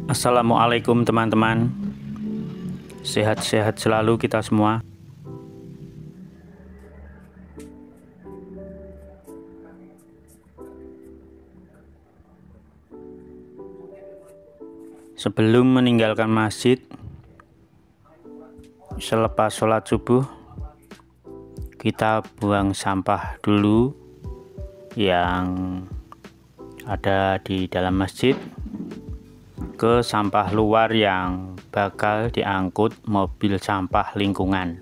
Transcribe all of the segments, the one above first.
Assalamualaikum teman-teman, sehat-sehat selalu kita semua. Sebelum meninggalkan masjid, selepas sholat subuh, kita buang sampah dulu yang ada di dalam masjid ke sampah luar yang bakal diangkut mobil sampah lingkungan.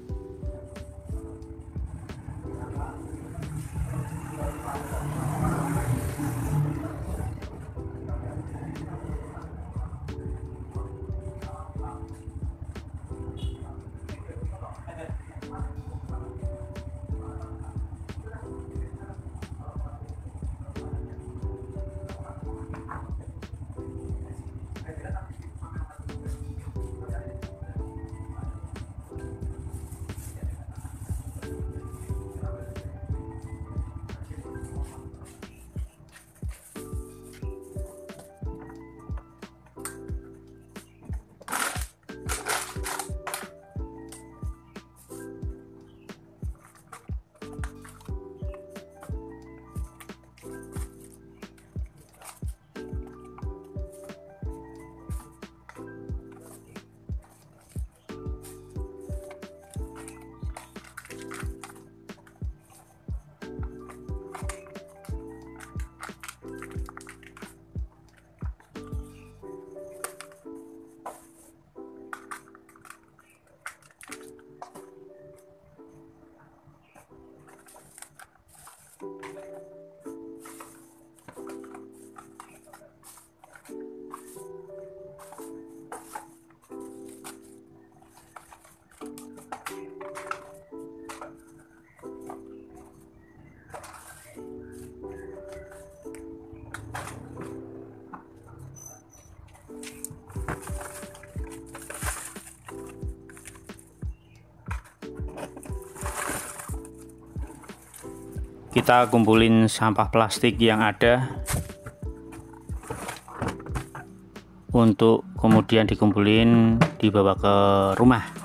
Kita kumpulin sampah plastik yang ada untuk kemudian dikumpulin dibawa ke rumah.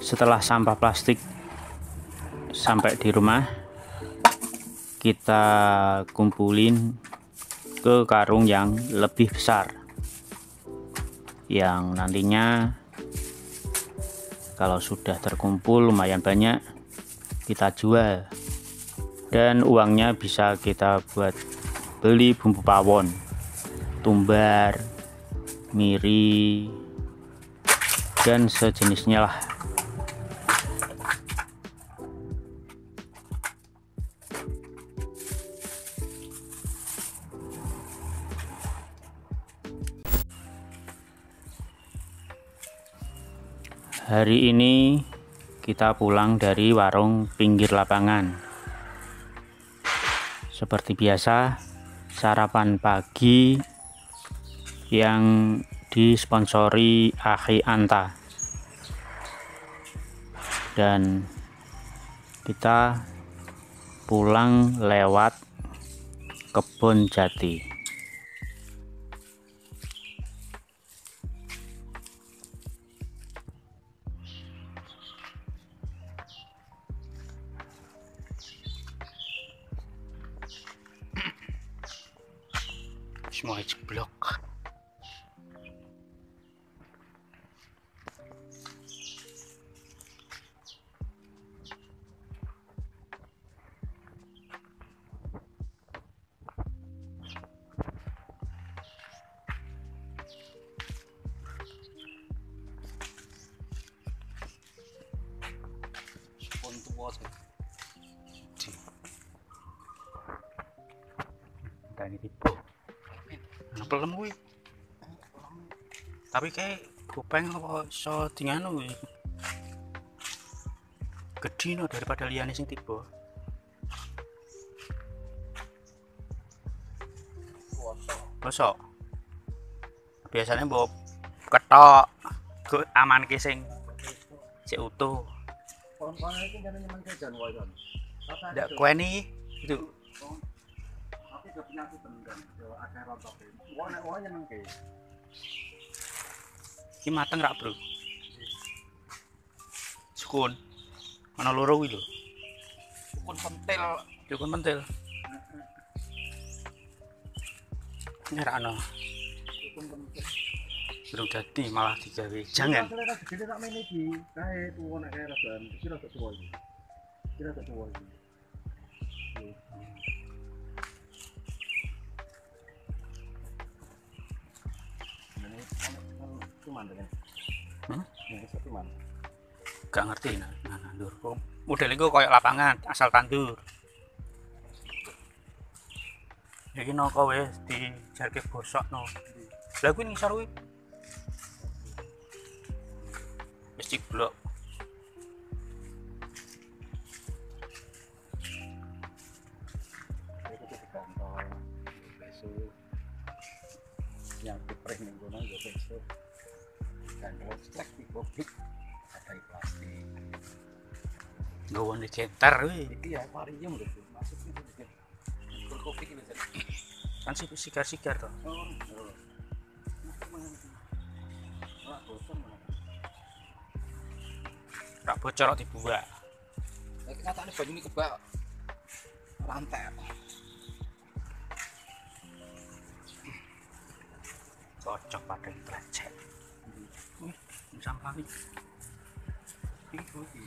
Setelah sampah plastik sampai di rumah, kita kumpulin ke karung yang lebih besar, yang nantinya kalau sudah terkumpul lumayan banyak, kita jual Dan uangnya bisa kita buat beli bumbu pawon, tumbar, miri, dan sejenisnya lah. Hari ini kita pulang dari warung pinggir lapangan. Seperti biasa, sarapan pagi yang disponsori Akhi Anta. Dan kita pulang lewat kebun jati. Semua jeblok. Ini tipe pelem kuwi. Tapi kayak gopeng apa iso dinganu kuwi. Gedhi no daripada liyane sing tiba. Bosok. Biasanya mbok ketok go aman ki sing sik utuh. Kon-kon iki jane nyemen jajan wae kan. Ndak kuweni itu. Tapi penyakit bener yo akeh rontok. Wong nek wong nyenengke. Iki mateng rak, Bro. Sukun. Ana loro kuwi lho. Sukun pentil, sukun pentil. Nek ra ana. Sukun pentil. Durung dadi malah digawe jangan. Gede tak mene iki, kae tuwa nek kae raban, iki rada tuwa iki. Iki rada tuwa iki. Gak ngerti nah nandur kok model itu kayak lapangan asal tandur iki noko wis dijarke bosok no lha kuwi ngisor kuwi wis ciblok yang diprek ning kono yo besok dan strek di publik ada plastik gawon dicetar wih iya akuarium lho maksudnya itu berkopi iki bisa kan sih sigar-sigar toh rak bocor dibuat lha katane banyu iki kebak rantai cocok pakai lecet. Wih, sampah nih. Ini putih.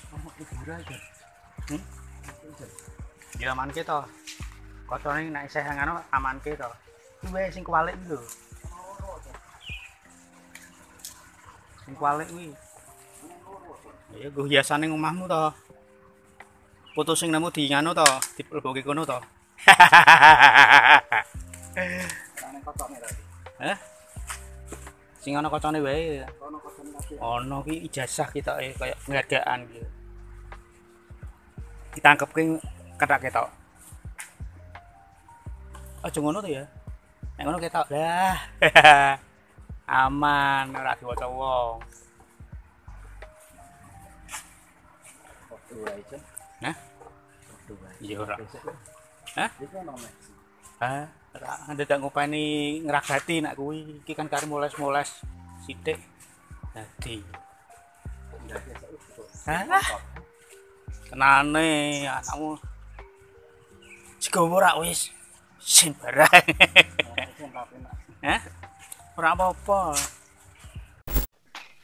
Kamu libur aja. Ya aman ke to. Kotone nek isih ngono aman ke to. Kuwi sing kualik lho. Sing kualik kuwi. Ya go hiasane omahmu to. Foto sing nemu di ngono to, dilebokke kono to. Sing ana kocone wae. Ono ki ijazah kita kayak ngadakan gitu. Ditangkepke ketak ketok. Aja ngono to ya. Nek ngono ketok dah. Aman ora diwaca wong. Nah. Iya ora. Hah? Ndak ngopeni ngragati nak kuwi. Iki kan kare moles-moles sithik. Dadi. Hah? Kenane anakmu. Sigowo ora wis sin barang. Hah? Ora apa-apa.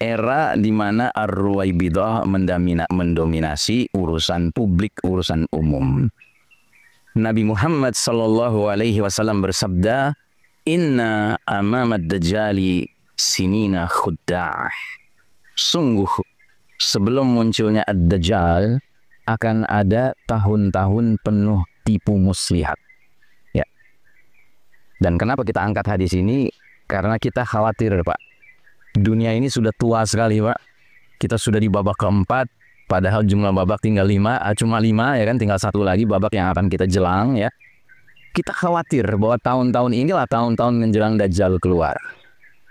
era di mana Ar-Ruwaibidah mendominasi urusan publik, urusan umum. Nabi Muhammad sallallahu alaihi wasallam bersabda, "Inna amamad dajjali sinina khudda'ah." Sungguh sebelum munculnya ad-dajjal akan ada tahun-tahun penuh tipu muslihat. Ya. Dan kenapa kita angkat hadis ini? Karena kita khawatir, Pak. Dunia ini sudah tua sekali, Pak. Kita sudah di babak keempat, padahal jumlah babak tinggal 5, cuma 5 ya kan, tinggal 1 lagi babak yang akan kita jelang ya. Kita khawatir bahwa tahun-tahun inilah tahun-tahun menjelang Dajjal keluar.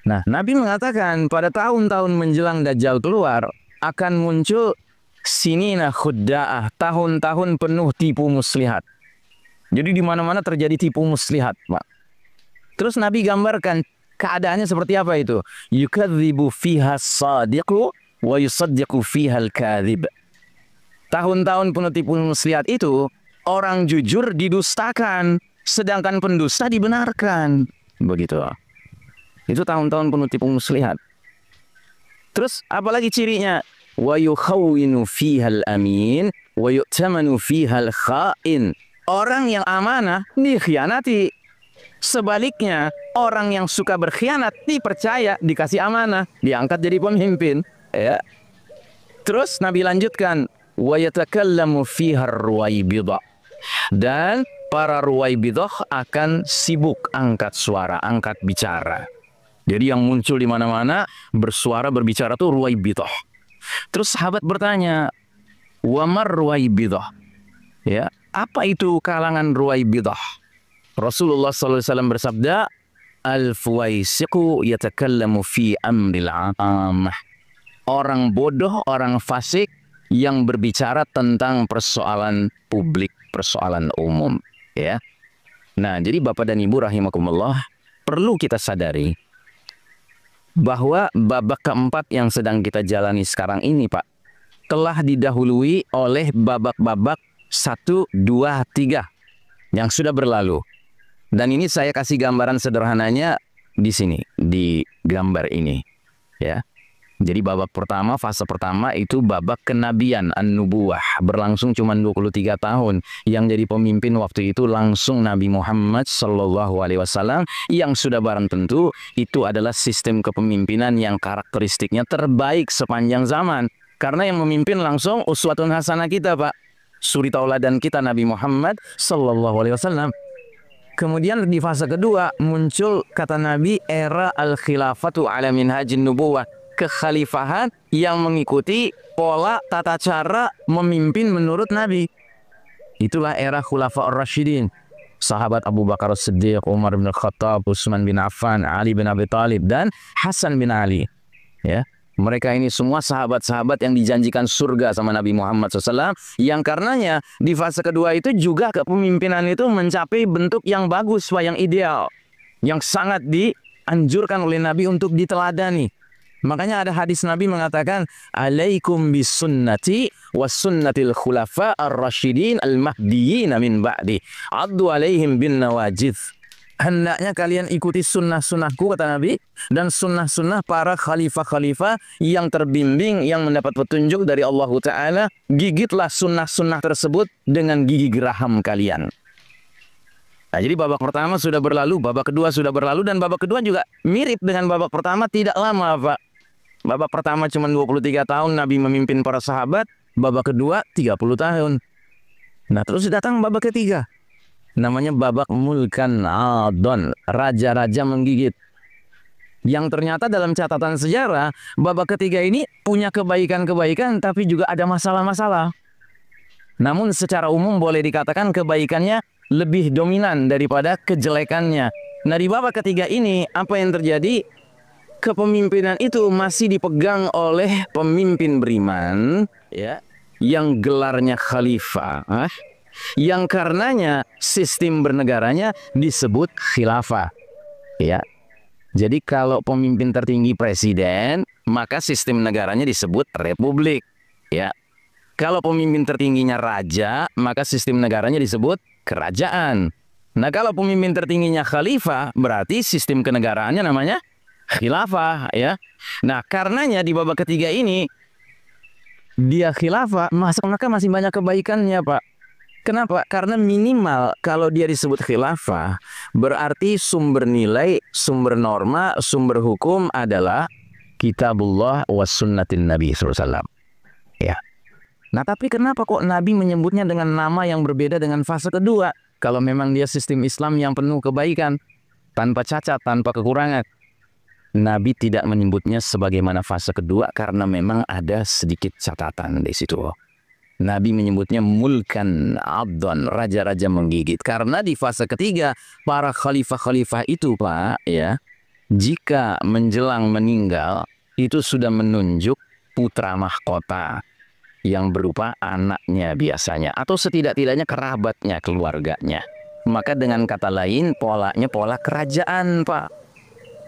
Nah, Nabi mengatakan pada tahun-tahun menjelang Dajjal keluar akan muncul sinina khudda'ah, tahun-tahun penuh tipu muslihat. Jadi di mana-mana terjadi tipu muslihat, Pak. Terus Nabi gambarkan keadaannya seperti apa itu? Yukadzibu fiha as-sadiqu wa yusaddiqu fiha al-kadzib. Tahun-tahun penuh tipu muslihat itu orang jujur didustakan, sedangkan pendusta dibenarkan. Begitu. Itu tahun-tahun penuh tipu muslihat. Terus apalagi cirinya? Wa yukhawwinu fiha al-amin wa yu'tamanu fiha al-kha'in. Orang yang amanah dikhianati. Sebaliknya, orang yang suka berkhianat dipercaya, dikasih amanah, diangkat jadi pemimpin. Ya. Terus Nabi lanjutkan, wa yatakallamu fiha ar-ruwaibidah. Dan para ruwaibidah akan sibuk angkat suara, angkat bicara. Jadi yang muncul di mana-mana bersuara berbicara tuh ruwaibidah. Terus sahabat bertanya, wa mar ruwaibidah? Ya, apa itu kalangan ruwaibidah? Rasulullah SAW bersabda, al-fuwaisiqu yatakallamu fi amril 'amah. Orang bodoh, orang fasik yang berbicara tentang persoalan publik, persoalan umum, ya. Nah, jadi Bapak dan Ibu rahimakumullah, perlu kita sadari bahwa babak keempat yang sedang kita jalani sekarang ini, Pak, telah didahului oleh babak-babak 1, 2, 3 yang sudah berlalu. Dan ini saya kasih gambaran sederhananya di sini, di gambar ini. Ya. Jadi babak pertama, fase pertama itu babak kenabian, an-nubuwah. Berlangsung cuma 23 tahun. Yang jadi pemimpin waktu itu langsung Nabi Muhammad SAW. Yang sudah barang tentu itu adalah sistem kepemimpinan yang karakteristiknya terbaik sepanjang zaman. Karena yang memimpin langsung uswatun hasanah kita, Pak. Suri tauladan kita Nabi Muhammad SAW. Kemudian di fase kedua muncul kata Nabi era al-khilafatu ala minhajin nubuwah, kekhalifahan yang mengikuti pola tata cara memimpin menurut Nabi. Itulah era Khulafa ar-Rasyidin. Sahabat Abu Bakar As-Siddiq, Umar bin Khattab, Utsman bin Affan, Ali bin Abi Thalib dan Hasan bin Ali. Ya. Mereka ini semua sahabat-sahabat yang dijanjikan surga sama Nabi Muhammad SAW. Yang karenanya di fase kedua itu juga kepemimpinan itu mencapai bentuk yang bagus, yang ideal. Yang sangat dianjurkan oleh Nabi untuk diteladani. Makanya ada hadis Nabi mengatakan, alaikum bisunnati was sunnatil khulafa ar-rasyidin al-mahdiyyin min ba'di. Addu alaihim bin nawajid. Hendaknya kalian ikuti sunnah-sunnahku, kata Nabi, dan sunnah-sunnah para khalifah-khalifah yang terbimbing, yang mendapat petunjuk dari Allah Ta'ala. Gigitlah sunnah-sunnah tersebut dengan gigi geraham kalian. Nah, jadi babak pertama sudah berlalu, babak kedua sudah berlalu, dan babak kedua juga mirip dengan babak pertama, tidak lama, Pak. Babak pertama cuma 23 tahun Nabi memimpin para sahabat, babak kedua 30 tahun. Nah, terus datang babak ketiga. Namanya babak mulkan adon, raja-raja menggigit. Yang ternyata dalam catatan sejarah, babak ketiga ini punya kebaikan-kebaikan, tapi juga ada masalah-masalah. Namun secara umum boleh dikatakan kebaikannya lebih dominan daripada kejelekannya. Nah, di babak ketiga ini, apa yang terjadi? Kepemimpinan itu masih dipegang oleh pemimpin beriman, ya, yang gelarnya khalifah. Yang karenanya sistem bernegaranya disebut khilafah, ya. Jadi kalau pemimpin tertinggi presiden, maka sistem negaranya disebut republik, ya. Kalau pemimpin tertingginya raja, maka sistem negaranya disebut kerajaan. Nah, kalau pemimpin tertingginya khalifah, berarti sistem kenegaraannya namanya khilafah ya. Nah, karenanya di babak ketiga ini dia khilafah, maka masih banyak kebaikannya, Pak. Kenapa? Karena minimal kalau dia disebut khilafah, berarti sumber nilai, sumber norma, sumber hukum adalah kitabullah was sunnatin Nabi SAW. Ya. Nah, tapi kenapa kok Nabi menyebutnya dengan nama yang berbeda dengan fase kedua? Kalau memang dia sistem Islam yang penuh kebaikan, tanpa cacat, tanpa kekurangan. Nabi tidak menyebutnya sebagaimana fase kedua karena memang ada sedikit catatan di situ. Nabi menyebutnya mulkan abdan, raja-raja menggigit. Karena di fase ketiga, para khalifah-khalifah itu, Pak, ya, jika menjelang meninggal, itu sudah menunjuk putra mahkota yang berupa anaknya biasanya, atau setidak-tidaknya kerabatnya, keluarganya. Maka dengan kata lain, polanya pola kerajaan, Pak.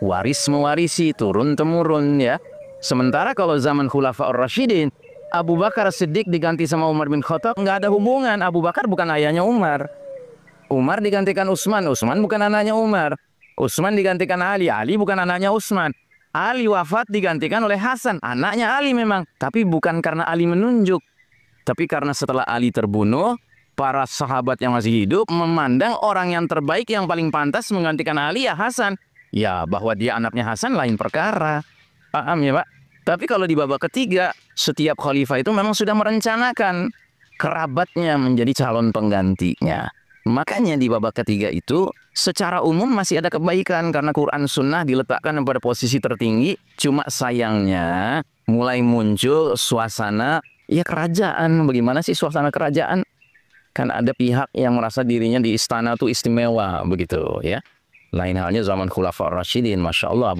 Waris mewarisi, turun-temurun, ya. Sementara kalau zaman Khulafaur Rasyidin, Abu Bakar Siddiq diganti sama Umar bin Khattab, nggak ada hubungan. Abu Bakar bukan ayahnya Umar. Umar digantikan Utsman, Utsman bukan anaknya Umar. Utsman digantikan Ali, Ali bukan anaknya Utsman. Ali wafat digantikan oleh Hasan, anaknya Ali memang. Tapi bukan karena Ali menunjuk. Tapi karena setelah Ali terbunuh, para sahabat yang masih hidup memandang orang yang terbaik yang paling pantas menggantikan Ali ya Hasan. Ya, bahwa dia anaknya Hasan lain perkara. Paham ya, Pak? Tapi kalau di babak ketiga, setiap khalifah itu memang sudah merencanakan kerabatnya menjadi calon penggantinya. Makanya di babak ketiga itu secara umum masih ada kebaikan karena Quran Sunnah diletakkan pada posisi tertinggi. Cuma sayangnya mulai muncul suasana ya kerajaan. Bagaimana sih suasana kerajaan? Kan ada pihak yang merasa dirinya di istana tuh istimewa begitu ya. Lain halnya zaman Khulafaur Rasyidin, Masya Allah,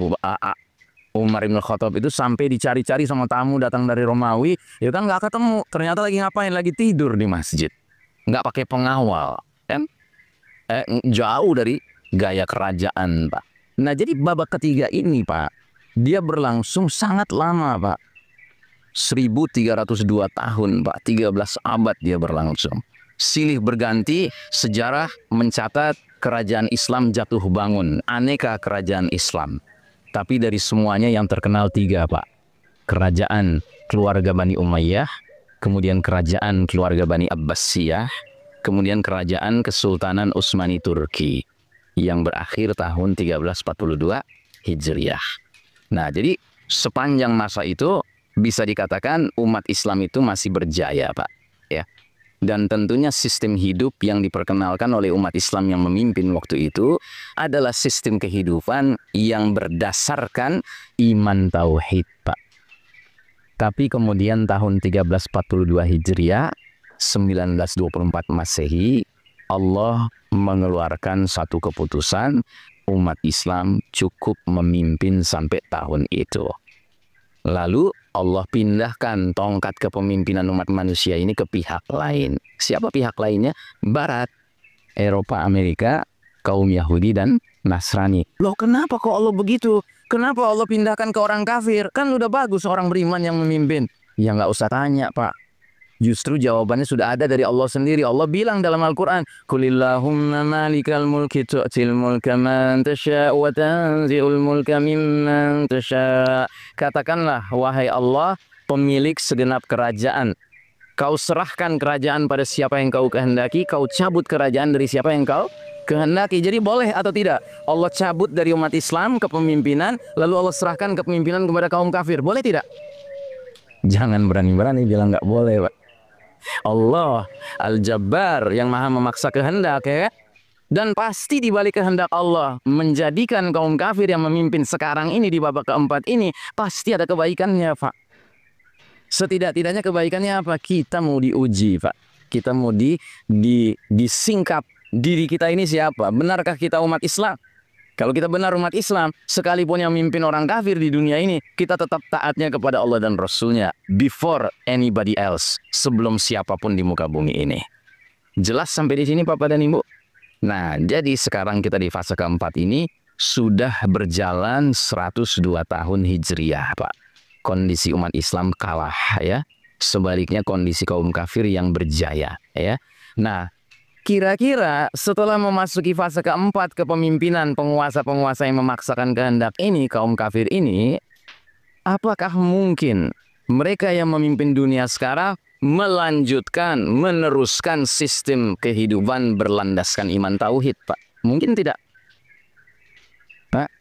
Umar bin Khattab itu sampai dicari-cari sama tamu datang dari Romawi, ya kan nggak ketemu. Ternyata lagi ngapain? Lagi tidur di masjid. Nggak pakai pengawal, kan? Jauh dari gaya kerajaan, Pak. Nah, jadi babak ketiga ini, Pak, dia berlangsung sangat lama, Pak. 1302 tahun, Pak. 13 abad dia berlangsung. Silih berganti, sejarah mencatat kerajaan Islam jatuh bangun, aneka kerajaan Islam. Tapi dari semuanya yang terkenal tiga, Pak. Kerajaan keluarga Bani Umayyah, kemudian kerajaan keluarga Bani Abbasiyah, kemudian kerajaan Kesultanan Utsmani Turki yang berakhir tahun 1342 Hijriah. Nah, jadi sepanjang masa itu bisa dikatakan umat Islam itu masih berjaya, Pak. Ya. Dan tentunya sistem hidup yang diperkenalkan oleh umat Islam yang memimpin waktu itu adalah sistem kehidupan yang berdasarkan iman tauhid, Pak. Tapi kemudian tahun 1342 Hijriah, 1924 Masehi, Allah mengeluarkan satu keputusan umat Islam cukup memimpin sampai tahun itu. Lalu Allah pindahkan tongkat kepemimpinan umat manusia ini ke pihak lain. Siapa pihak lainnya? Barat, Eropa, Amerika, kaum Yahudi dan Nasrani. Loh, kenapa kok Allah begitu? Kenapa Allah pindahkan ke orang kafir? Kan udah bagus orang beriman yang memimpin. Ya nggak usah tanya, Pak. Justru jawabannya sudah ada dari Allah sendiri. Allah bilang dalam Al-Quran, Qulillahumma malikal mulki tu'til mulka man tasha' wa tanzi'ul mulka mimman tasha'. Katakanlah, wahai Allah, pemilik segenap kerajaan. Kau serahkan kerajaan pada siapa yang kau kehendaki, kau cabut kerajaan dari siapa yang kau kehendaki. Jadi boleh atau tidak? Allah cabut dari umat Islam kepemimpinan, lalu Allah serahkan kepemimpinan kepada kaum kafir. Boleh tidak? Jangan berani-berani bilang nggak boleh, Pak. Allah Al-Jabbar yang maha memaksa kehendak, ya. Dan pasti di balik kehendak Allah menjadikan kaum kafir yang memimpin sekarang ini di babak keempat ini pasti ada kebaikannya, Pak. Setidak-tidaknya kebaikannya apa? Kita mau diuji, Pak. Kita mau disingkap diri kita ini siapa? Benarkah kita umat Islam? Kalau kita benar umat Islam, sekalipun yang memimpin orang kafir di dunia ini, kita tetap taatnya kepada Allah dan Rasulnya before anybody else, sebelum siapapun di muka bumi ini. Jelas sampai di sini, Bapak dan Ibu? Nah, jadi sekarang kita di fase keempat ini sudah berjalan 102 tahun Hijriah, Pak. Kondisi umat Islam kalah, ya. Sebaliknya kondisi kaum kafir yang berjaya, ya. Nah, Kira-kira setelah memasuki fase keempat kepemimpinan penguasa-penguasa yang memaksakan kehendak ini, kaum kafir ini, apakah mungkin mereka yang memimpin dunia sekarang melanjutkan, meneruskan sistem kehidupan berlandaskan iman tauhid, Pak? Mungkin tidak. Pak?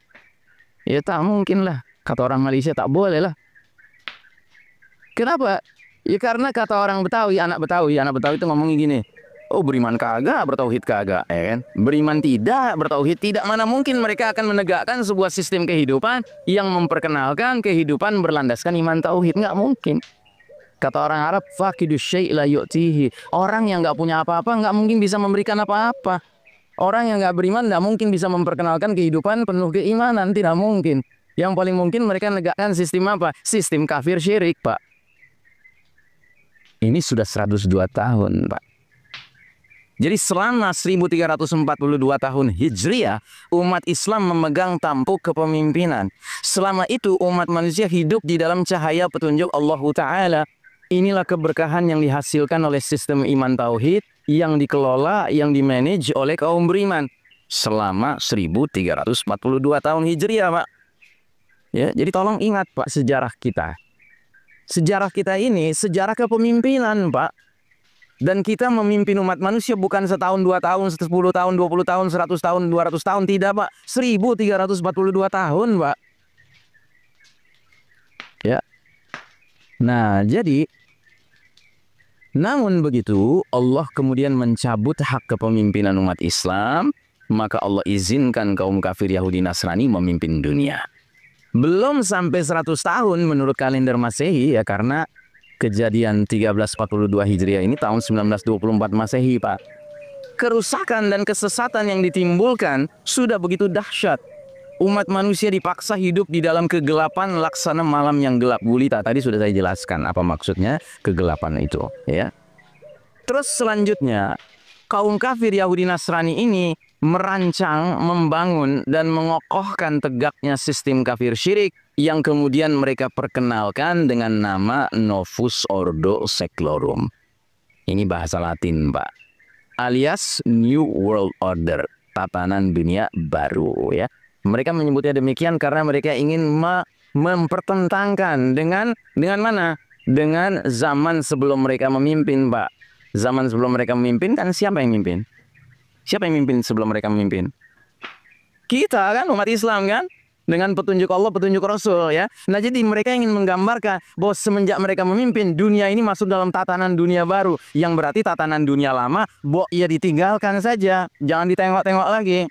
Ya tak mungkin lah. Kata orang Malaysia tak boleh lah. Kenapa? Ya karena kata orang Betawi, anak Betawi itu ngomongin gini. Oh, beriman kagak, bertauhid kagak, ya kan? Beriman tidak, bertauhid tidak. Mana mungkin mereka akan menegakkan sebuah sistem kehidupan yang memperkenalkan kehidupan berlandaskan iman tauhid? Nggak mungkin. Kata orang Arab, faqidu syai' la yu'tihi. Orang yang nggak punya apa-apa nggak mungkin bisa memberikan apa-apa. Orang yang nggak beriman nggak mungkin bisa memperkenalkan kehidupan penuh keimanan, tidak mungkin. Yang paling mungkin mereka menegakkan sistem apa? Sistem kafir syirik, Pak. Ini sudah 102 tahun, Pak. Jadi selama 1342 tahun Hijriah, umat Islam memegang tampuk kepemimpinan. Selama itu umat manusia hidup di dalam cahaya petunjuk Allah Ta'ala. Inilah keberkahan yang dihasilkan oleh sistem iman tauhid yang dikelola, yang dimanage oleh kaum beriman. Selama 1342 tahun Hijriah, Pak. Ya, jadi tolong ingat, Pak, sejarah kita. Sejarah kita ini sejarah kepemimpinan, Pak. Dan kita memimpin umat manusia bukan setahun, 2 tahun, 10 tahun, 20 tahun, 100 tahun, 200 tahun. Tidak, Pak. 1342 tahun, Pak. Ya. Nah, jadi namun begitu, Allah kemudian mencabut hak kepemimpinan umat Islam, maka Allah izinkan kaum kafir Yahudi Nasrani memimpin dunia. Belum sampai 100 tahun menurut kalender Masehi, ya, karena kejadian 1342 Hijriah ini tahun 1924 Masehi, Pak. Kerusakan dan kesesatan yang ditimbulkan sudah begitu dahsyat. Umat manusia dipaksa hidup di dalam kegelapan laksana malam yang gelap gulita. Tadi sudah saya jelaskan apa maksudnya kegelapan itu, ya. Terus selanjutnya, kaum kafir Yahudi Nasrani ini merancang, membangun, dan mengokohkan tegaknya sistem kafir syirik yang kemudian mereka perkenalkan dengan nama Novus Ordo Seclorum. Ini bahasa Latin, Pak. Alias New World Order, tatanan dunia baru, ya. Mereka menyebutnya demikian karena mereka ingin mempertentangkan dengan mana? Dengan zaman sebelum mereka memimpin, Pak. Zaman sebelum mereka memimpin kan siapa yang memimpin? Siapa yang memimpin sebelum mereka memimpin? Kita kan, umat Islam kan? Dengan petunjuk Allah, petunjuk Rasul, ya. Nah, jadi mereka ingin menggambarkan bahwa semenjak mereka memimpin, dunia ini masuk dalam tatanan dunia baru. Yang berarti tatanan dunia lama, ya ditinggalkan saja. Jangan ditengok-tengok lagi.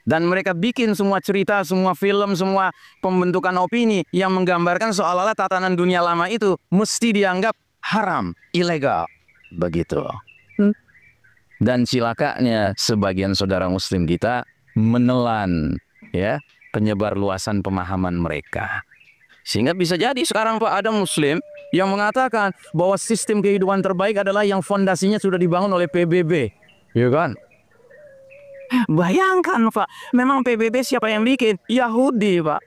Dan mereka bikin semua cerita, semua film, semua pembentukan opini yang menggambarkan seolah-olah tatanan dunia lama itu mesti dianggap haram, ilegal. Begitu. Dan cilakanya sebagian saudara muslim kita menelan, ya, penyebar luasan pemahaman mereka. Sehingga bisa jadi sekarang, Pak, ada muslim yang mengatakan bahwa sistem kehidupan terbaik adalah yang fondasinya sudah dibangun oleh PBB. Ya kan? Bayangkan, Pak, memang PBB siapa yang bikin? Yahudi, Pak.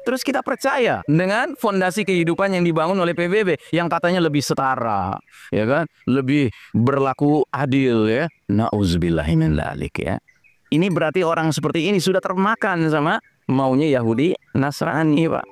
Terus kita percaya dengan fondasi kehidupan yang dibangun oleh PBB yang katanya lebih setara, ya kan? Lebih berlaku adil, ya. Nauzubillahi min dzalik, ya. Ini berarti orang seperti ini sudah termakan sama maunya Yahudi Nasrani, Pak.